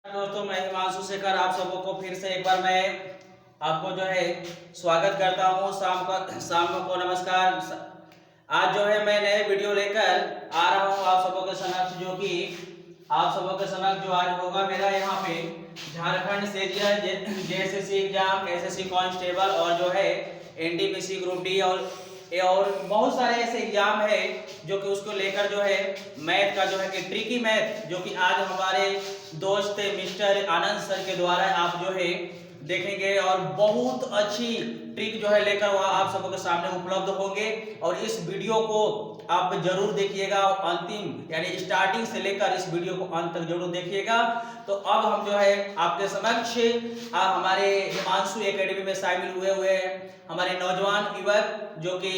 दोस्तों, मैं हिमांशु शेखर आप सबों को फिर से एक बार मैं आपको जो है स्वागत करता हूँ। शाम को नमस्कार। आज जो है मैं नए वीडियो लेकर आ रहा हूँ आप सबों के समक्ष, जो कि आप सबों के समक्ष जो आज होगा मेरा यहाँ पे झारखंड से जेएसएससी एग्जाम, एसएससी कांस्टेबल और जो है एनटीपीसी ग्रुप डी और बहुत सारे ऐसे एग्जाम है जो कि उसको लेकर जो है मैथ का जो है कि ट्रिकी मैथ, जो कि आज हमारे दोस्त मिस्टर आनंद सर के द्वारा आप जो है देखेंगे और बहुत अच्छी ट्रिक जो है लेकर वह आप सबों के सामने उपलब्ध होंगे। और इस वीडियो को आप जरूर देखिएगा, अंतिम यानी स्टार्टिंग से लेकर इस वीडियो को अंत तक जरूर देखिएगा। तो अब हम जो है आपके समक्ष हमारे हिमांशु एकेडमी में शामिल हुए हैं हमारे नौजवान युवक जो कि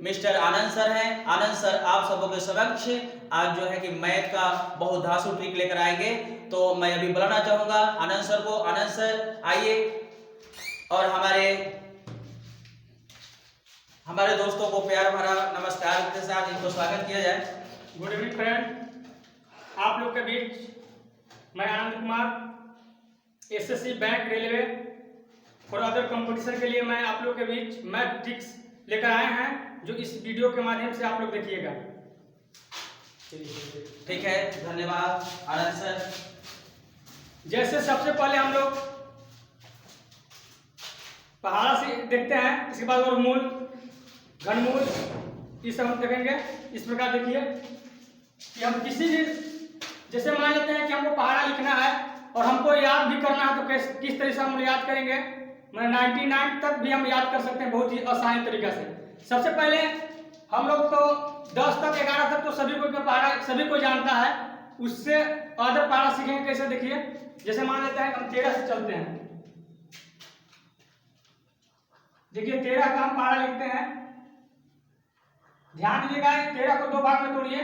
मिस्टर आनंद सर हैं। आनंद सर आप सबों के समक्ष आज जो है कि मैथ का बहुत धांसू ट्रिक लेकर आएंगे। तो मैं अभी बुलाना चाहूंगा आनंद सर को। आनंद सर आइए और हमारे दोस्तों को प्यार भरा नमस्कार के साथ इनको स्वागत किया जाए। गुड इवनिंग फ्रेंड, आप लोग के बीच मैं Anand Kumar SSC bank railway और अदर कंपटीशन के लिए मैं आप लोग के बीच मैथ ट्रिक्स लेकर आए हैं, जो इस वीडियो के माध्यम से आप लोग देखिएगा। ठीक है, धन्यवाद आनंद सर। जैसे सबसे पहले हम लोग पहाड़ा से देखते हैं, इसके बाद वर्गमूल, घनमूल, ये सब हम देखेंगे। इस प्रकार देखिए कि हम किसी भी, जैसे मान लेते हैं कि हमको पहाड़ा लिखना है और हमको याद भी करना है, तो किस तरह से हम याद करेंगे। मैं 99 तक भी हम याद कर सकते हैं बहुत ही आसान तरीका से। सबसे पहले हम लोग तो 10 तक 11 तक तो सभी को जानता है, उससे अदर पहाड़ा सीखेंगे कैसे। देखिए जैसे मान लेते हैं हम 13 से चलते हैं। देखिए 13 का हम पहाड़ा लिखते हैं, ध्यान दीजिएगा 13 को दो भाग में तोड़िए।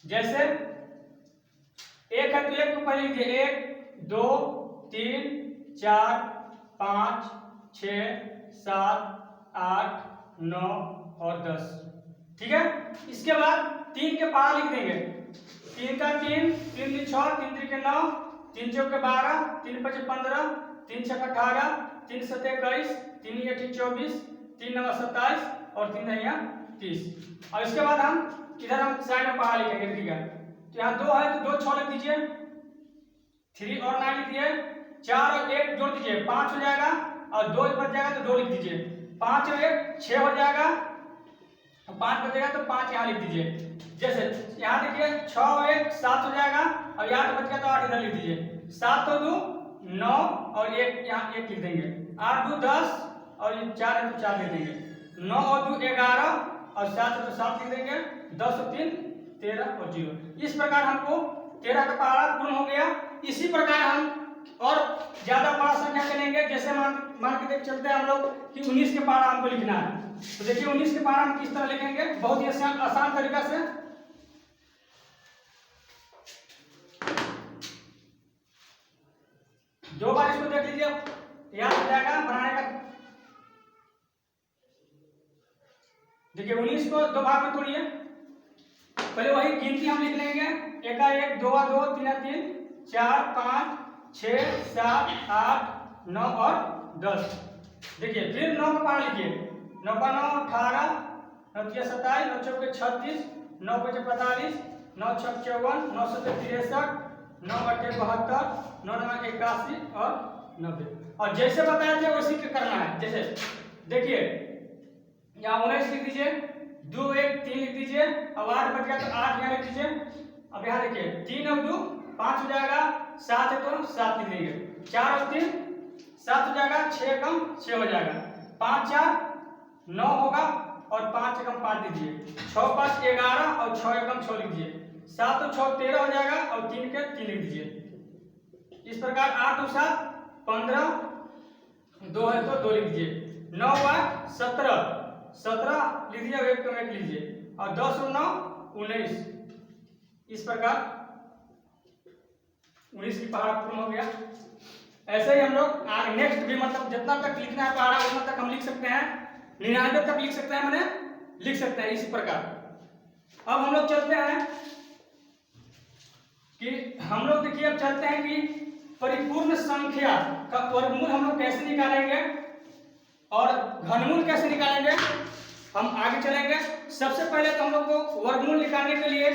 जैसे एक है तो एक को पहले लीजिए, 1 2 3 4 5 6 7 8 9 और 10। ठीक है, इसके बाद 3 के पहाड़ा लिख देंगे। 3 का 3, 3 3 6, 3 3 के 9, 3 4 के 12, 3 5 15, 3 6 18, 3 7 21, 3 8 24, 3 9 27 और 3 9 30। और इसके बाद हम इधर हम साइड में पहाड़ा लिखेंगे। ठीक है, तो यहाँ 2 है तो 2 6 लिख दीजिए, 3 और 9 लिख दिए, 4 और 1 जोड़ दीजिए, 5 हो जाएगा और 2 बच जाएगा तो 2 लिख दीजिए, 5 और 1 6 हो जाएगा, 5 बचेगा तो 5 यहाँ लिख दीजिए। जैसे यहाँ देखिए 6 और 1 7 हो जाएगा और यहाँ तो बच गया तो 8 इधर लिख दीजिए, 7 और 2 9 और 1 यहाँ 1 लिख देंगे, 8 2 10 और 4 है तो 4 लिख देंगे, 9 और 2 11 और 7 है तो 7 लिख देंगे, 10 और 3 13 और 0। इस प्रकार हमको 13 का पहाड़ा पूर्ण हो गया। इसी प्रकार हम और ज्यादा पहाड़ा संख्या करेंगे। जैसे मान के देख चलते हैं हम लोग कि 19 के पहाड़ा हमको लिखना है, तो देखिए 19 के पहाड़ा हम किस तरह लिखेंगे, बहुत ही आसान तरीका से। दो बार इसको देख लीजिए, याद हो जाएगा बनाने का। देखिए 19 को दो भाग में तोड़िए, पहले वही गिनती हम लिख लेंगे, 1 1 2 2 3 3 4 5 6 7 8 9 और 10। देखिए फिर 9 का पहाड़ा लिखिए, 9 का 9 18, 9 3 27, 9 4 36, 9 5 45, 9 6 54, 9 7 63, 9 8 72, 9 9 81 और 90। और जैसे बताया थे वैसे करना है। जैसे देखिए यहाँ 19 लिख दीजिए, 2 1 3 लिख दीजिए, अब 8 बच गया तो 8 यहाँ लिख दीजिए। अब यहाँ देखिए 3 और 2 5 हो जाएगा, 7 है तो 7 लिख देंगे, 4 और 3 7 हो जाएगा, 6 कम 6 हो जाएगा, 5 4 9 होगा और 5 कम 5 दीजिए, 6 5 11 और 6 कम 6 लिख दीजिए, 7 और 6 13 हो जाएगा और 3 के 3 लिख दीजिए। इस प्रकार 8 और 7 15, 2 है तो 2 लिख दीजिए, 9 5 17 लिख दीजिए, 1 कम 1 लीजिए और 10 और 9 19। इस प्रकार 19 की पहाड़ा पूर्ण हो गया। ऐसे ही हम लोग नेक्स्ट भी मतलब जितना तक लिखना है पहाड़ा उतना तक हम लिख सकते हैं, 99 तक लिख सकते हैं, मैंने लिख सकते हैं इसी प्रकार। अब हम लोग चलते हैं कि हम लोग देखिए अब चलते हैं कि परिपूर्ण संख्या का वर्गमूल हम लोग कैसे निकालेंगे और घनमूल कैसे निकालेंगे, हम आगे चलेंगे। सबसे पहले तो हम लोग को वर्गमूल निकालने के लिए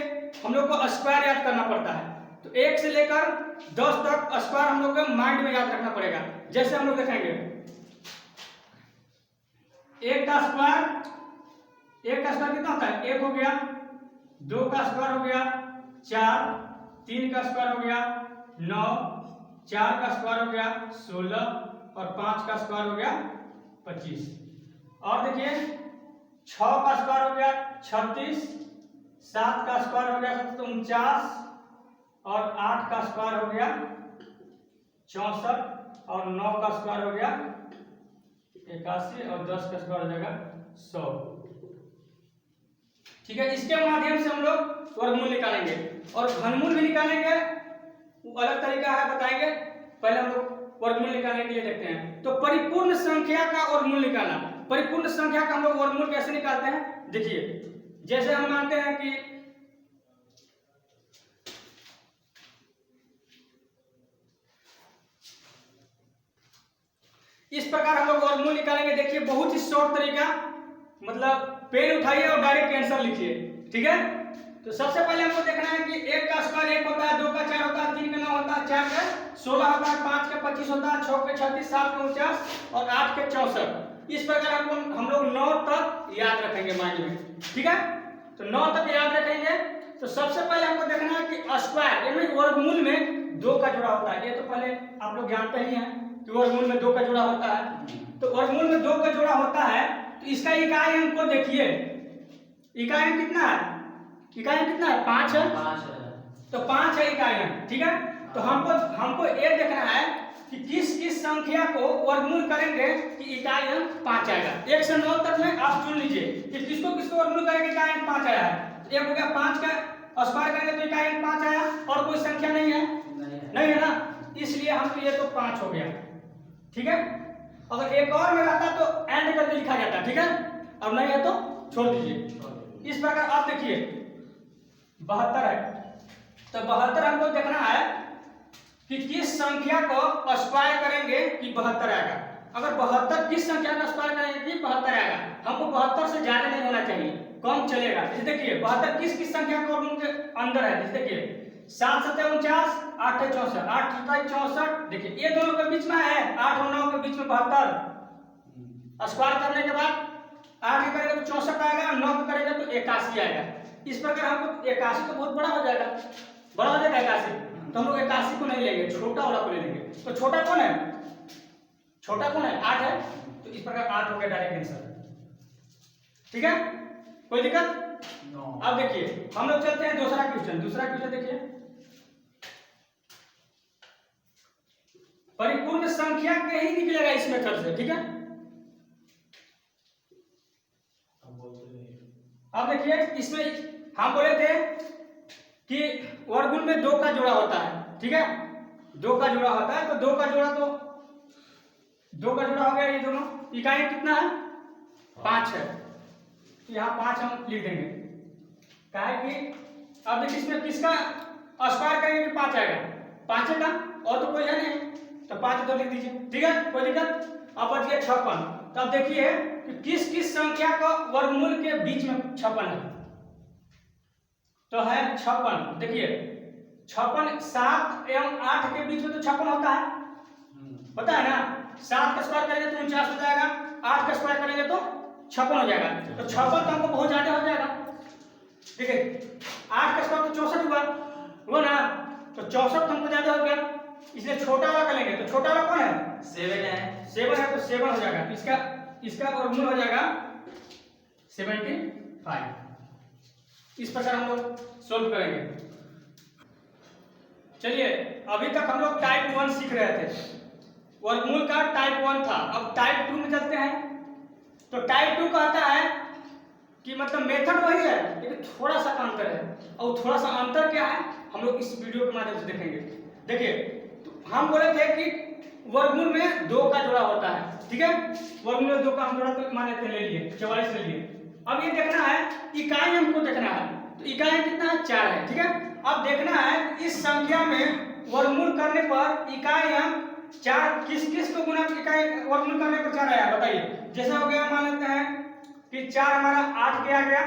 हम लोग को स्क्वायर याद करना पड़ता है। तो 1 से लेकर 10 तक स्क्वायर हम लोग को माइंड में याद रखना पड़ेगा। जैसे हम लोग देखेंगे 1 का स्क्वायर कितना होता है, 1 हो गया, 2 का स्क्वायर हो गया 4, 3 का स्क्वायर हो गया 9, 4 का स्क्वायर हो गया 16 और 5 का स्क्वायर हो गया 25। और देखिए 6 का स्क्वायर हो गया 36, 7 का स्क्वायर हो गया 49 और 8 का स्क्वायर हो गया 64 और 9 का स्क्वायर हो गया 81 और 10 का स्क्वायर हो जाएगा 100। ठीक है, इसके माध्यम से हम लोग वर्गमूल निकालेंगे और घनमूल भी निकालेंगे, वो अलग तरीका है बताएंगे। पहले हम लोग वर्गमूल निकालने के लिए देखते हैं। तो परिपूर्ण संख्या का वर्गमूल निकालना, परिपूर्ण संख्या का हम लोग वर्गमूल कैसे निकालते हैं, देखिए जैसे हम मानते हैं कि इस प्रकार हम लोग वर्गमूल निकालेंगे। देखिए बहुत ही शॉर्ट तरीका, मतलब पेन उठाइए और डायरेक्ट आंसर लिखिए। ठीक है, तो सबसे पहले हमको देखना है कि 1 का स्क्वायर 1 होता है, 2 का 4 होता है, 3 का 9 होता है, 4 का 16 होता है, 5 का 25 होता है, 6 का 36, 7 का 49 और 8 के 64। इस प्रकार हम लोग 9 तक याद रखेंगे माइंड में। ठीक है, तो 9 तक याद रखेंगे। तो सबसे पहले हमको देखना है कि स्क्वायर यानी वर्गमूल में 2 का जुड़ा होता है। ये तो पहले आप लोग जानते ही हैं कि वर्गमूल में 2 का जुड़ा होता है। तो वर्गमूल में 2 का जुड़ा होता है, तो इसका इकाई अंक को देखिए, इकाई अंक कितना है, इकाई अंक कितना है 5 है, 5 है, तो 5 है इकाई अंक। ठीक है, तो हमको ये देखना है कि किस किस संख्या को वर्गमूल करेंगे कि इकाई अंक 5 आएगा। 1 से 9 तक में आप चुन लीजिए कि किसको किसको वर्गमूल करेंगे इकाई अंक 5 आया है। एक हो गया 5 का स्क्वायर करेंगे तो इकाई अंक 5 आया, और कोई संख्या नहीं है, नहीं है ना, इसलिए हमको ये तो 5 हो गया। ठीक है, अगर एक और में रहता तो एंड करके लिखा जाता। ठीक है, अब नहीं है तो छोड़ दीजिए। इस प्रकार आप देखिए 72 है, तो 72 हमको देखना है कि किस संख्या को स्क्वायर करेंगे कि 72 आएगा। अगर 72 किस संख्या का स्क्वायर करेंगे कि 72 आएगा। हमको 72 से ज्यादा नहीं होना चाहिए, कम चलेगा। जैसे देखिए 72 किस किस संख्या के वर्गमूल के अंदर है। जैसे देखिए 7 7 49, 8 है 64, 8 7 64। देखिए ये दोनों के बीच में है, 8 और 9 के बीच में 72। स्क्वायर करने के बाद 8 करेगा तो 64 आएगा, 9 करेगा तो 81 आएगा। इस प्रकार हमको 81 तो बहुत बड़ा हो जाएगा, बड़ा हो जाएगा 81, तो हम लोग 81 को नहीं लेंगे, छोटा वाला को ले लेंगे। तो छोटा कौन है, छोटा कौन है 8 है, तो इस प्रकार 8 हो गया डायरेक्ट आंसर। ठीक है, कोई दिक्कत? अब देखिए हम लोग चलते हैं दूसरा क्वेश्चन। दूसरा क्वेश्चन देखिए, परिपूर्ण संख्या के ही निकलेगा इस मेथड से। ठीक है, अब देखिए इसमें हम बोले थे कि वर्गमूल में 2 का जोड़ा होता है। ठीक है, 2 का जोड़ा होता है, तो 2 का जोड़ा तो 2 का जोड़ा हो गया। ये दोनों इकाई कितना है 5 है, तो यहाँ 5 हम लिख देंगे। क्या है कि अब देखिए इसमें किसका स्क्वायर करेंगे 5 आएगा, 5 का, और तो कोई है नहीं, तो 5 तो लिख दीजिए। ठीक है, कोई दिक्कत? अब बच गया 56। तो अब देखिए कि किस किस संख्या का वर्गमूल के बीच में 56 है, तो है 56। देखिए 56 7 एवं 8 के बीच में तो 56 होता है, पता है ना। 7 का स्क्वायर करेंगे तो 49 हो जाएगा, 8 का स्क्वायर करेंगे तो 56 हो जाएगा। तो 56 तो हमको बहुत ज्यादा हो जाएगा। देखिए 8 का स्क्वायर तो 64 हुआ ना, तो 64 हमको ज्यादा हो गया, इसलिए छोटा वाला करेंगे। तो छोटा वाला कौन है 7 है, 7 है, तो 7 हो जाएगा। इसका वर्गमूल हो जाएगा 75। इस प्रकार हम लोग सोल्व करेंगे। चलिए अभी तक हम लोग टाइप 1 सीख रहे थे, वर्गमूल का टाइप 1 था। अब टाइप 2 में चलते हैं। तो टाइप 2 कहता है कि मतलब मेथड वही है लेकिन थोड़ा सा अंतर है, और थोड़ा सा अंतर क्या है हम लोग इस वीडियो के माध्यम से देखेंगे। देखिए तो हम बोले थे कि वर्गमूल में 2 का जोड़ा होता है। ठीक है, वर्गमूल में 2 का हम जोड़ा तो मान लेते ले लिए 44 ले लिए। अब ये देखना है इकाई अंक को देखना है, तो इकाई अंक कितना है 4 है। ठीक है, अब देखना है इस संख्या में वर्गमूल करने पर इकाई अंक 4 किस किस को गुना इकाई वर्गमूल करने पर 4 आया, बताइए। जैसे हो गया, मान लेते हैं कि 4 हमारा 8 के आ गया,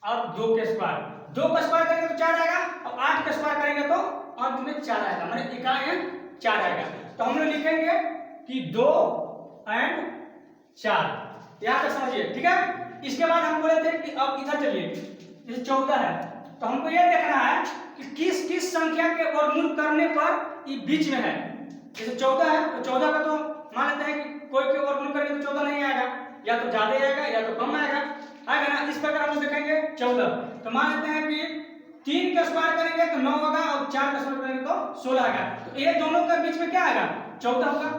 अब 2 के स्क्वायर, 2 का स्क्वायर करेंगे तो 4 आएगा, अब 8 का स्क्वायर करेंगे तो अंत में 4 आएगा, मतलब इकाई अंक 4 आएगा। तो हम लोग लिखेंगे कि 2 और 4, यहाँ तक समझिए, ठीक है। इसके बाद हम बोले थे कि अब इधर चलिए, जैसे 14 है, तो हमको ये देखना है कि किस किस संख्या के वर्गमूल करने पर ये बीच में है। जैसे 14 है तो 14 का तो मान लेते हैं कि कोई के वर्गमूल करेंगे तो 14 नहीं आएगा, या तो ज्यादा आएगा या तो कम आएगा ना। इस प्रकार हम देखेंगे 14, तो मान लेते हैं कि 3 का स्क्वायर करेंगे तो 9 होगा, और 4 का स्क्वायर करेंगे तो 16 आएगा। तो ये दोनों के बीच में क्या आएगा, 14 होगा।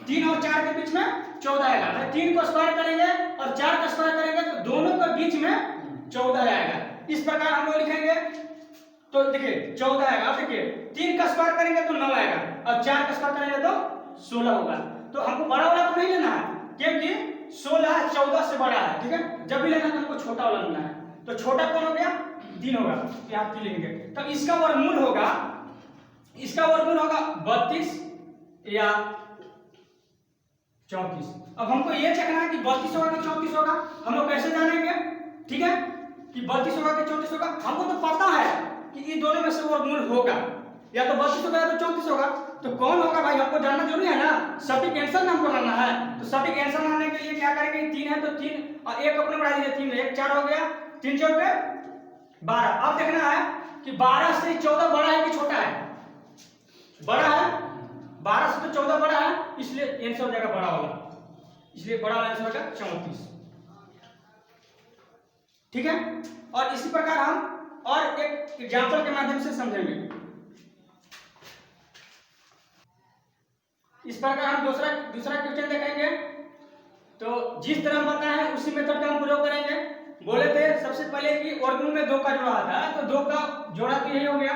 3 और 4 के बीच में 14 आएगा। 3 को स्क्वायर करेंगे और 4 का स्क्वायर करेंगे तो दोनों के बीच में 14 आएगा। इस प्रकार हम लोग लिखेंगे, तो देखिए 14 आएगा। अब देखिए 3 का स्क्वायर करेंगे तो 9 आएगा, और 4 का स्क्वायर करेंगे तो 16 होगा। तो हमको बड़ा वाला तो नहीं लेना है, क्योंकि 16 14 से बड़ा है, ठीक है। जब भी लेना है तो हमको छोटा वाला लेना है। तो छोटा कौन हो गया, 3 होगा, यहाँ 3 लेंगे। तब इसका वर्गमूल होगा 32 या 34। अब हमको ये देखना है कि 32 होगा कि 34 होगा। हम लोग कैसे जानेंगे, ठीक है, कि 32 होगा कि 34 होगा। हमको तो पता है कि ये दोनों में से वर्गमूल होगा, या तो 32 होगा या तो 34 होगा। तो कौन होगा भाई, हमको जानना जरूरी है ना, सटीक आंसर हमको लाना है। तो सटीक आंसर लाने के लिए क्या करेंगे, 3 है तो 3 और 1 अपने बढ़ा दीजिए, 3 1 4 हो गया, 3 4 पे 12। अब देखना है कि 12 से 14 बड़ा है कि छोटा है, बड़ा है। 12 से तो 14 बड़ा है, इसलिए आंसर हो जाएगा बड़ा वाला, इसलिए बड़ा वाला आंसर होगा 34, ठीक है। और इसी प्रकार हम और एक एग्जांपल के माध्यम से समझेंगे। इस प्रकार हम दूसरा क्वेश्चन देखेंगे। तो जिस तरह हम बताए हैं उसी मेथड का हम प्रयोग करेंगे। बोले थे सबसे पहले कि वर्गमूल में 2 का जोड़ा आता है, तो 2 का जोड़ा तो यही हो गया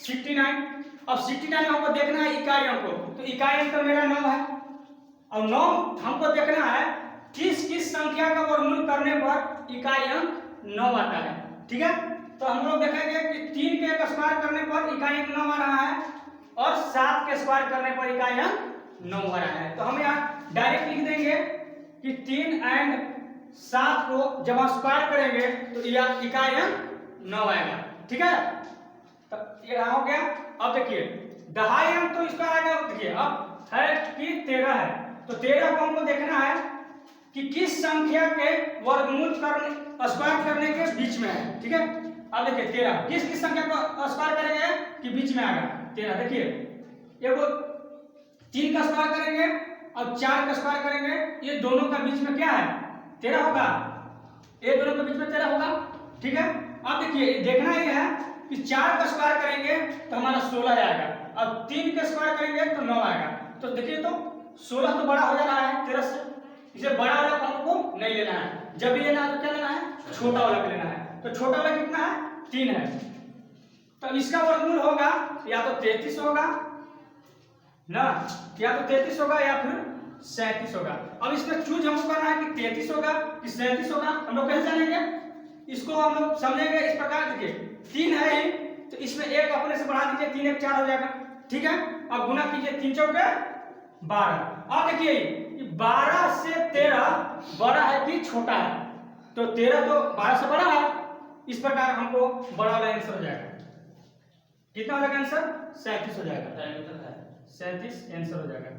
69। अब 69 हमको देखना है इकाई अंक को, तो इकाई अंक तो मेरा 9 है, और 9 हमको देखना है किस किस संख्या का वर्गमूल करने पर इकाई अंक 9 आता है, ठीक है। तो हम लोग देखेंगे कि 3 के स्क्वायर करने पर इकाई अंक 9 आ रहा है, और 7 के स्क्वायर करने पर इकाई अंक 9 आ रहा है। तो हम यहाँ डायरेक्ट लिख देंगे कि 3 और 7 को जब आप स्क्वायर करेंगे तो यह इकाई अंक 9 आएगा, ठीक है। तो ये हो गया। अब देखिए दहाई अंक तो इसका आएगा, देखिए अब है कि 13 है, तो 13 को हमको देखना है कि किस संख्या के वर्गमूल स्क्वायर करने के बीच में है, ठीक है। अब देखिए 13 किस किस संख्या को स्क्वायर करेंगे कि बीच में आएगा 13। देखिए एगो 3 का स्क्वायर करेंगे और 4 का स्क्वायर करेंगे, ये दोनों का बीच में क्या है 13 होगा, ये दोनों के बीच में 13 होगा, ठीक है। अब देखिए देखना ये है कि 4 का स्क्वायर करेंगे तो हमारा 16 आएगा, अब 3 का स्क्वायर करेंगे तो 9 आएगा। तो देखिए तो 16 तो बड़ा हो जा रहा है 13 से, इसे बड़ा वाला को हमको नहीं लेना है। जब भी लेना है तो क्या लेना है, छोटा वाला लेना है। तो छोटा वाला कितना है 3 है, तो इसका वर्गमूल होगा या तो 33 होगा ना, या तो 33 होगा या फिर 37 होगा। अब इसमें चूज हमको करना है कि 33 होगा कि 37 होगा। हम लोग कैसे जानेंगे, इसको हम लोग समझेंगे इस प्रकार। देखिए 3 है ही, तो इसमें 1 अपने से बढ़ा दीजिए, 3 1 4 हो जाएगा, ठीक है। अब गुना कीजिए, 3 4 12। अब देखिए 12 से 13 बड़ा है कि छोटा है, तो 13 तो 12 से बड़ा है, इस प्रकार हमको बड़ा वाला आंसर हो जाएगा। कितना हो जाएगा आंसर 37 हो जाएगा, 37 आंसर हो जाएगा।